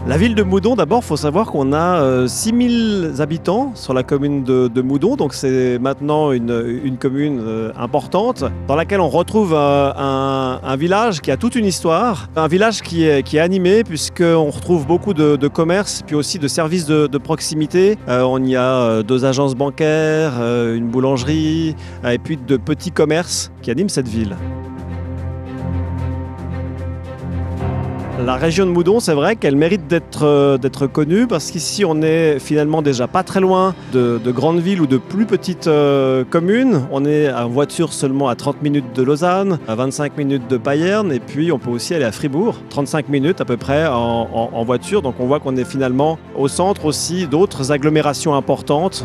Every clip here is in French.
La ville de Moudon, d'abord, il faut savoir qu'on a 6000 habitants sur la commune de Moudon, donc c'est maintenant une commune importante dans laquelle on retrouve un village qui a toute une histoire, un village qui est animé puisqu'on retrouve beaucoup de commerces, puis aussi de services de proximité. On y a 2 agences bancaires, une boulangerie et puis de petits commerces qui animent cette ville. La région de Moudon, c'est vrai qu'elle mérite d'être connue parce qu'ici on est finalement déjà pas très loin de grandes villes ou de plus petites communes. On est en voiture seulement à 30 minutes de Lausanne, à 25 minutes de Payerne et puis on peut aussi aller à Fribourg, 35 minutes à peu près en voiture. Donc on voit qu'on est finalement au centre aussi d'autres agglomérations importantes.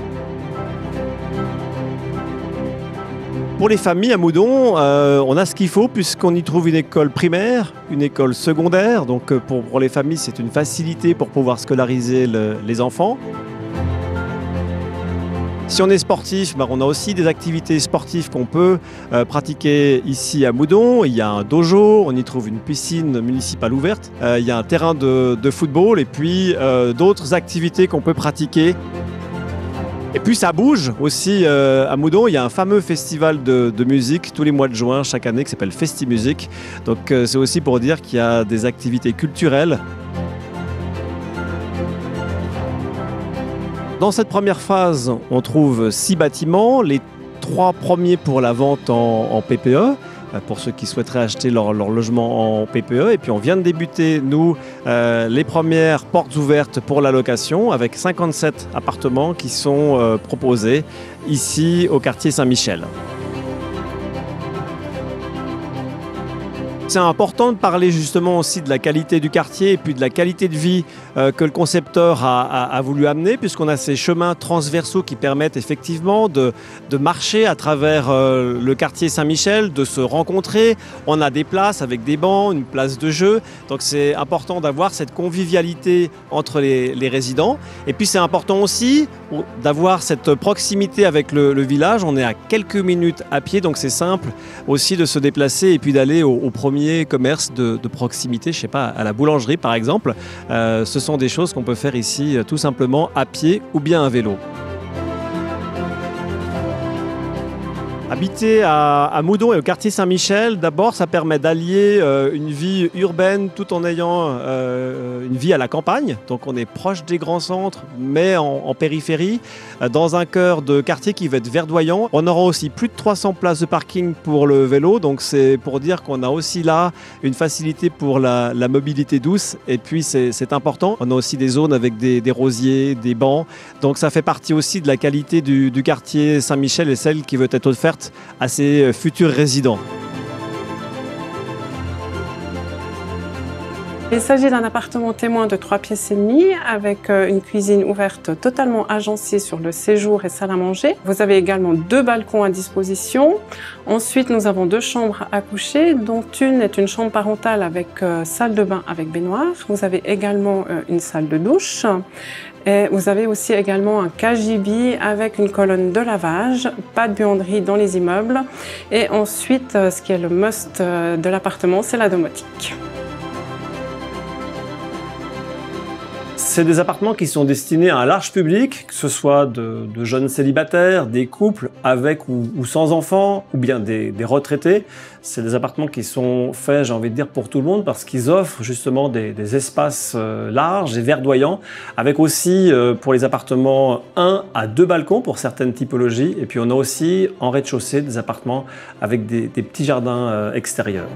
Pour les familles à Moudon, on a ce qu'il faut puisqu'on y trouve une école primaire, une école secondaire. Donc pour les familles, c'est une facilité pour pouvoir scolariser les enfants. Si on est sportif, on a aussi des activités sportives qu'on peut pratiquer ici à Moudon. Il y a un dojo, on y trouve une piscine municipale ouverte, il y a un terrain de football et puis d'autres activités qu'on peut pratiquer. Et puis ça bouge aussi à Moudon, il y a un fameux festival de musique tous les mois de juin chaque année qui s'appelle Festi-Musique. Donc c'est aussi pour dire qu'il y a des activités culturelles. Dans cette première phase, on trouve 6 bâtiments, les 3 premiers pour la vente en PPE. Pour ceux qui souhaiteraient acheter leur logement en PPE. Et puis on vient de débuter, nous, les premières portes ouvertes pour la location avec 57 appartements qui sont proposés ici au quartier Saint-Michel. C'est important de parler justement aussi de la qualité du quartier et puis de la qualité de vie que le concepteur a voulu amener puisqu'on a ces chemins transversaux qui permettent effectivement de marcher à travers le quartier Saint-Michel, de se rencontrer. On a des places avec des bancs, une place de jeu. Donc c'est important d'avoir cette convivialité entre les résidents. Et puis c'est important aussi d'avoir cette proximité avec le village. On est à quelques minutes à pied, donc c'est simple aussi de se déplacer et puis d'aller au premier commerce de proximité, je sais pas, à la boulangerie par exemple. Ce sont des choses qu'on peut faire ici tout simplement à pied ou bien à vélo. Habiter à Moudon et au quartier Saint-Michel, d'abord, ça permet d'allier une vie urbaine tout en ayant une vie à la campagne. Donc on est proche des grands centres, mais en périphérie, dans un cœur de quartier qui va être verdoyant. On aura aussi plus de 300 places de parking pour le vélo. Donc c'est pour dire qu'on a aussi là une facilité pour la mobilité douce. Et puis c'est important. On a aussi des zones avec des rosiers, des bancs. Donc ça fait partie aussi de la qualité du quartier Saint-Michel et celle qui veut être offerte à ses futurs résidents. Il s'agit d'un appartement témoin de 3 pièces et demie avec une cuisine ouverte totalement agencée sur le séjour et salle à manger. Vous avez également 2 balcons à disposition. Ensuite, nous avons 2 chambres à coucher, dont une est une chambre parentale avec salle de bain avec baignoire. Vous avez également une salle de douche. Et vous avez aussi également un cagibi avec une colonne de lavage, pas de buanderie dans les immeubles. Et ensuite, ce qui est le must de l'appartement, c'est la domotique. C'est des appartements qui sont destinés à un large public, que ce soit de jeunes célibataires, des couples avec ou sans enfants, ou bien des retraités. C'est des appartements qui sont faits, j'ai envie de dire, pour tout le monde parce qu'ils offrent justement des espaces larges et verdoyants, avec aussi pour les appartements 1 à 2 balcons pour certaines typologies. Et puis on a aussi en rez-de-chaussée des appartements avec des petits jardins extérieurs.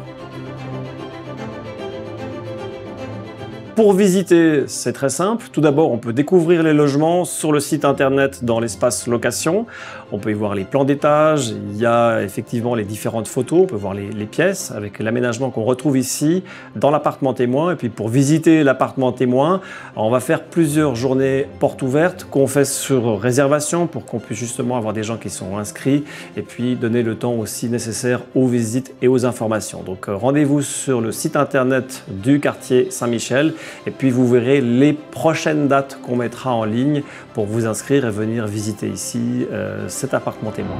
Pour visiter, c'est très simple. Tout d'abord, on peut découvrir les logements sur le site internet dans l'espace location. On peut y voir les plans d'étage, il y a effectivement les différentes photos, on peut voir les pièces avec l'aménagement qu'on retrouve ici dans l'appartement témoin. Et puis pour visiter l'appartement témoin, on va faire plusieurs journées portes ouvertes qu'on fait sur réservation pour qu'on puisse justement avoir des gens qui sont inscrits et puis donner le temps aussi nécessaire aux visites et aux informations. Donc rendez-vous sur le site internet du quartier Saint-Michel. Et puis vous verrez les prochaines dates qu'on mettra en ligne pour vous inscrire et venir visiter ici cet appartement témoin.